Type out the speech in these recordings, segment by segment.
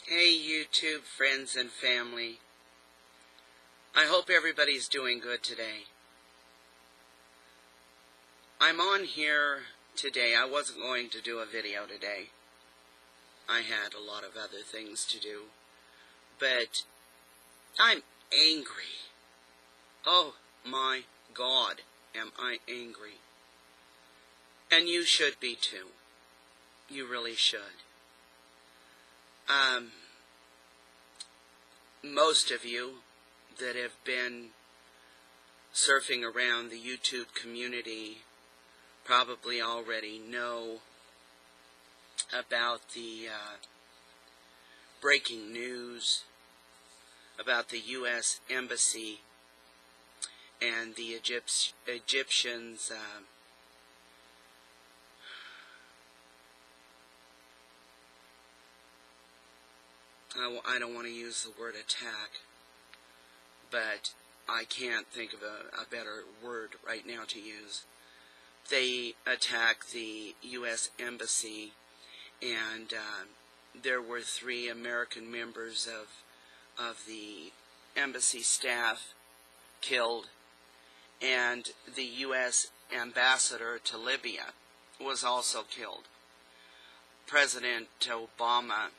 Hey YouTube friends and family. I hope everybody's doing good today. I'm on here today. I wasn't going to do a video today. I had a lot of other things to do. But I'm angry. Oh my God, am I angry. And you should be too. You really should. Most of you that have been surfing around the YouTube community probably already know about the breaking news about the U.S. Embassy and the Egyptians I don't want to use the word attack, but I can't think of a better word right now to use. They attacked the U.S. Embassy, and there were 3 American members of the embassy staff killed, and the U.S. ambassador to Libya was also killed. President Obama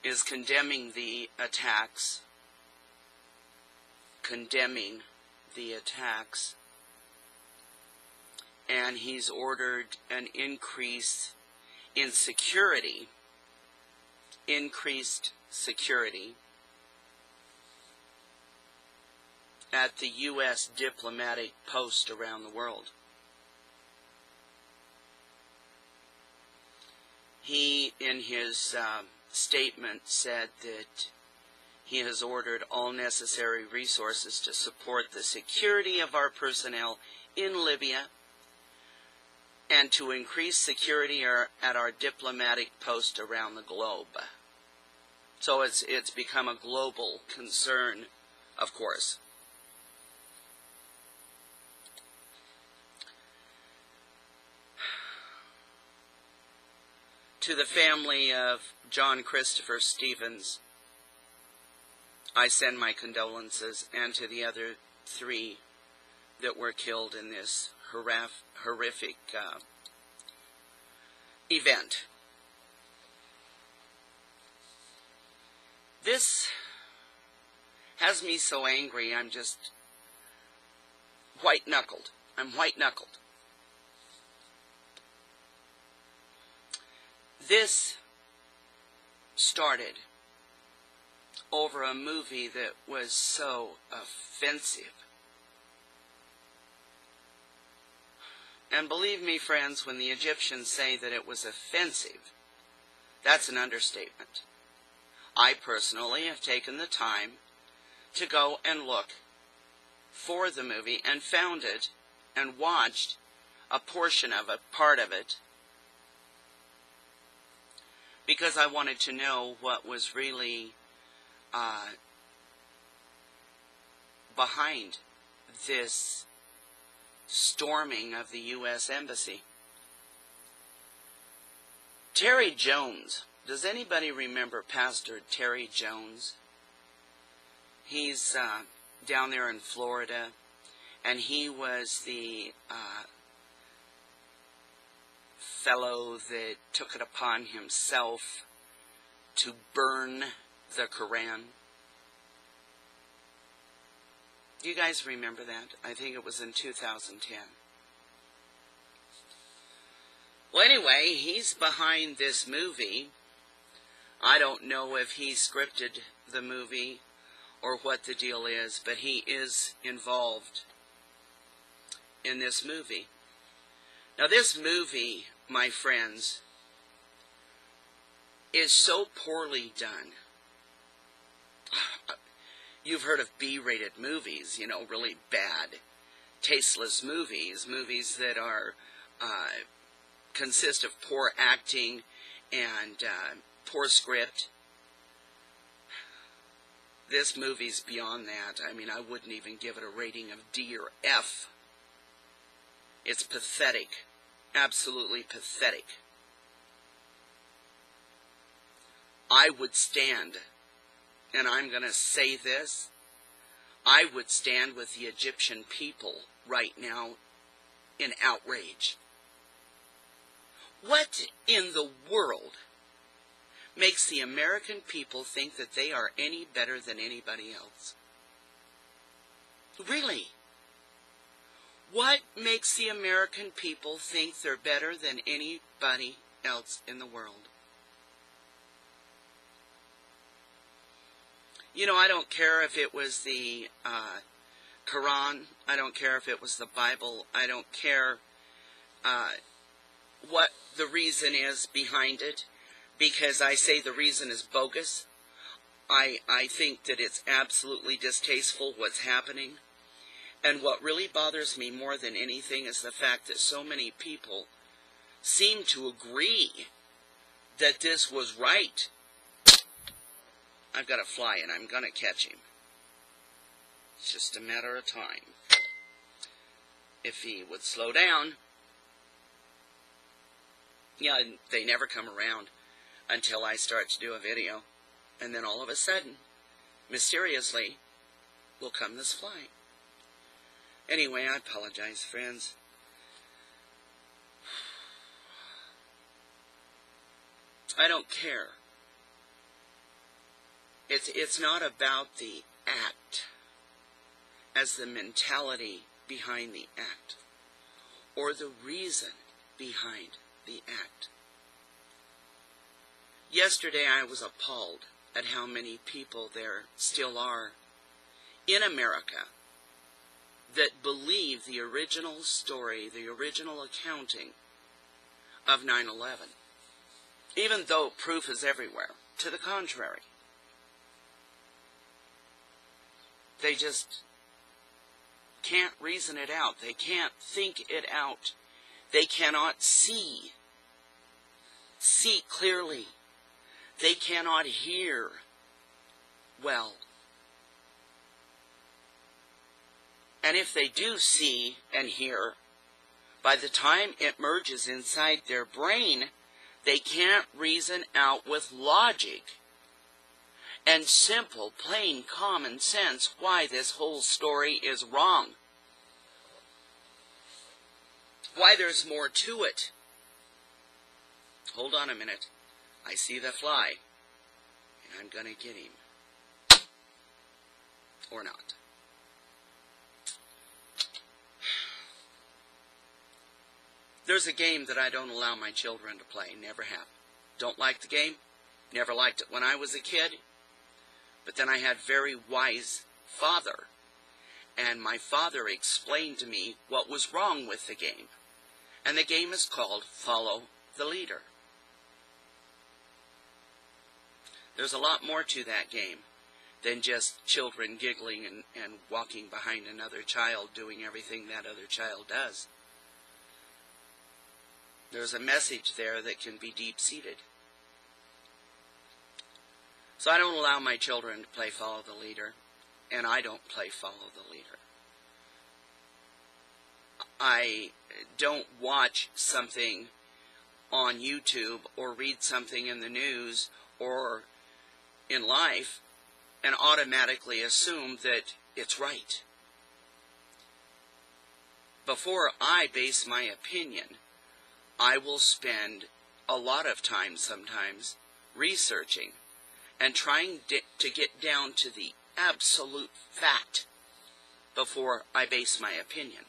is condemning the attacks, and he's ordered an increase in security, increased security at the U.S. diplomatic post around the world. He, in his statement, said that he has ordered all necessary resources to support the security of our personnel in Libya and to increase security at our diplomatic post around the globe. So it's become a global concern, of course. To the family of John Christopher Stevens, I send my condolences, and to the other 3 that were killed in this horrific event. This has me so angry, I'm just white-knuckled. I'm white-knuckled. This started over a movie that was so offensive. And believe me, friends, when the Egyptians say that it was offensive, that's an understatement. I personally have taken the time to go and look for the movie and found it and watched a portion of it, part of it, because I wanted to know what was really behind this storming of the U.S. Embassy. Terry Jones. Does anybody remember Pastor Terry Jones? He's down there in Florida, and he was the fellow that took it upon himself to burn the Quran. Do you guys remember that? I think it was in 2010. Well, anyway, he's behind this movie. I don't know if he scripted the movie or what the deal is, but he is involved in this movie. Now, this movie, my friends, is so poorly done. You've heard of B-rated movies, really bad, tasteless movies, movies that are consist of poor acting and poor script. This movie's beyond that. I mean, I wouldn't even give it a rating of D or F. It's pathetic. Absolutely pathetic. I would stand, and I'm going to say this, I would stand with the Egyptian people right now in outrage. What in the world makes the American people think that they are any better than anybody else? Really? What makes the American people think they're better than anybody else in the world? You know, I don't care if it was the Quran. I don't care if it was the Bible. I don't care what the reason is behind it, because I say the reason is bogus. I think that it's absolutely distasteful what's happening. And what really bothers me more than anything is the fact that so many people seem to agree that this was right. I've got a fly and I'm going to catch him. It's just a matter of time. If he would slow down. Yeah, they never come around until I start to do a video. And then all of a sudden, mysteriously, will come this fly. Anyway, I apologize, friends. I don't care. It's not about the act as the mentality behind the act or the reason behind the act. Yesterday I was appalled at how many people there still are in America that believe the original story, the original accounting of 9/11, even though proof is everywhere to the contrary. They just can't reason it out. They can't think it out. They cannot see clearly. They cannot hear well. And if they do see and hear, by the time it merges inside their brain, they can't reason out with logic and simple, plain, common sense why this whole story is wrong. Why there's more to it. Hold on a minute. I see the fly, and I'm going to get him. Or not. There's a game that I don't allow my children to play. Never have. Don't like the game. Never liked it when I was a kid. But then I had a very wise father. And my father explained to me what was wrong with the game. And the game is called Follow the Leader. There's a lot more to that game than just children giggling and walking behind another child doing everything that other child does. There's a message there that can be deep-seated. So I don't allow my children to play Follow the Leader, and I don't play Follow the Leader. I don't watch something on YouTube or read something in the news or in life and automatically assume that it's right. Before I base my opinion, I will spend a lot of time sometimes researching and trying to get down to the absolute fact before I base my opinion.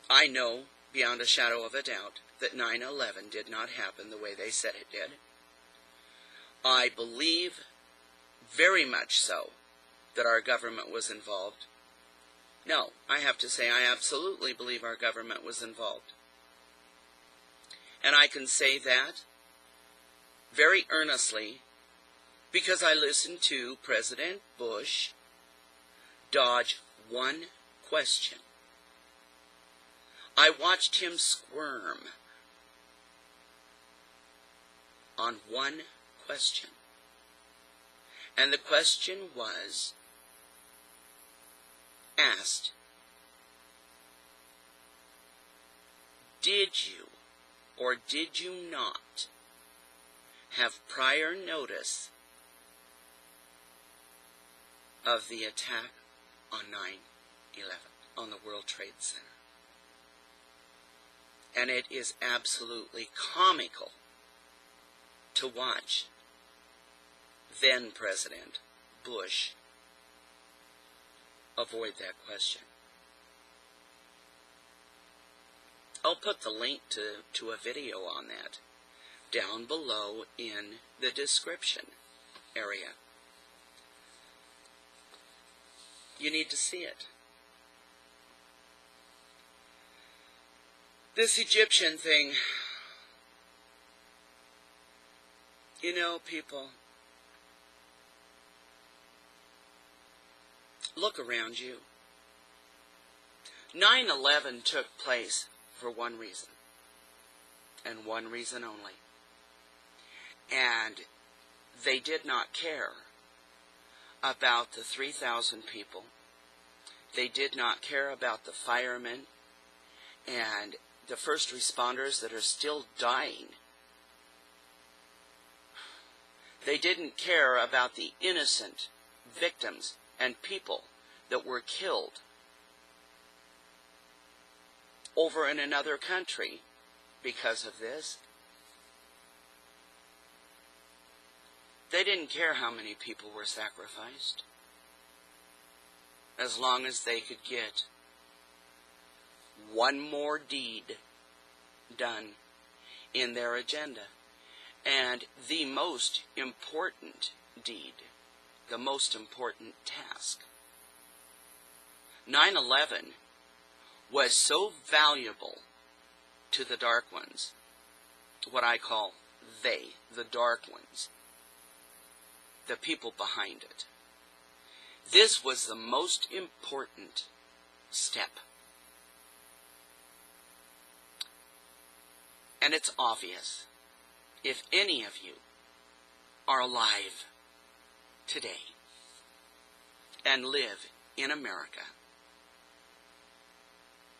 I know beyond a shadow of a doubt that 9/11 did not happen the way they said it did. I believe very much so that our government was involved. No, I have to say I absolutely believe our government was involved. And I can say that very earnestly because I listened to President Bush dodge one question. I watched him squirm on one question. And the question was asked, did you or did you not have prior notice of the attack on 9/11, on the World Trade Center. And it is absolutely comical to watch then President Bush avoid that question. I'll put the link to a video on that down below in the description area. You need to see it. This Egyptian thing, you know, people, look around you. 9/11 took place for one reason, and one reason only. And they did not care about the 3,000 people. They did not care about the firemen and the first responders that are still dying. They didn't care about the innocent victims and people that were killed over in another country because of this. They didn't care how many people were sacrificed, as long as they could get one more deed done in their agenda. And the most important deed, the most important task. 9/11 was so valuable to the dark ones, what I call the dark ones, the people behind it. This was the most important step. And it's obvious, if any of you are alive today and live in America,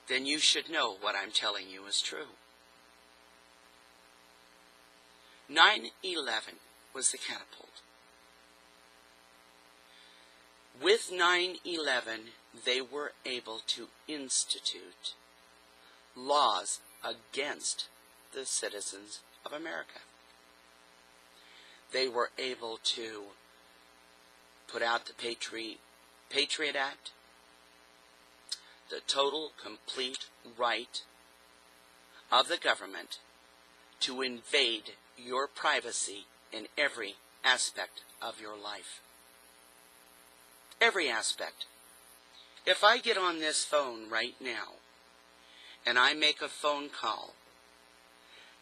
then you should know what I'm telling you is true. 9/11 was the catapult. With 9/11, they were able to institute laws against the citizens of America. They were able to put out the Patriot Act, the total, complete right of the government to invade your privacy in every aspect of your life. Every aspect. If I get on this phone right now and I make a phone call,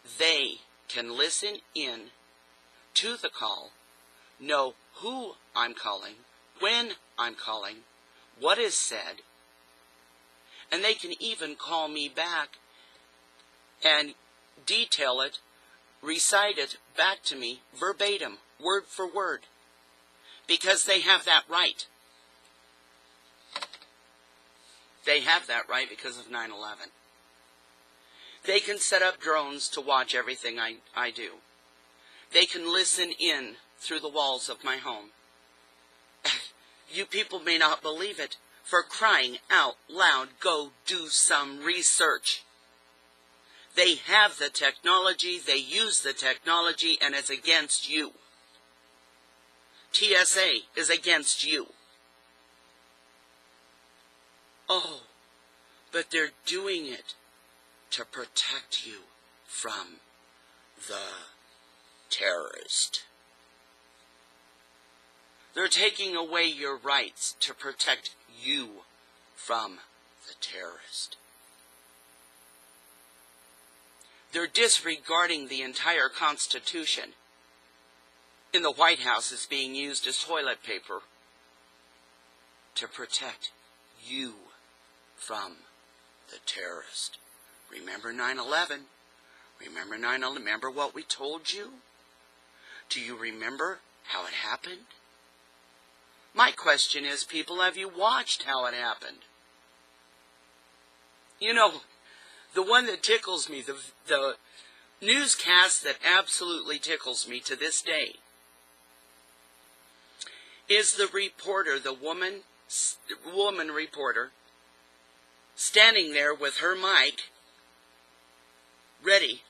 they can listen in to the call, know who I'm calling, when I'm calling, what is said, and they can even call me back and detail it, recite it back to me verbatim, word for word, because they have that right. They have that right because of 9/11. They can set up drones to watch everything I do. They can listen in through the walls of my home. You people may not believe it. For crying out loud, go do some research. They have the technology, they use the technology, and it's against you. TSA is against you. Oh, but they're doing it to protect you from the terrorist. They're taking away your rights to protect you from the terrorist. They're disregarding the entire Constitution. In the White House, it's being used as toilet paper to protect you from the terrorist. Remember 9/11? Remember 9/11? Remember what we told you? Do you remember how it happened? My question is, people, have you watched how it happened? You know, the one that tickles me the newscast that absolutely tickles me to this day is the reporter, the woman reporter, standing there with her mic ready.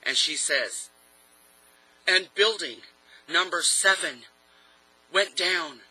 And she says, and building number 7 went down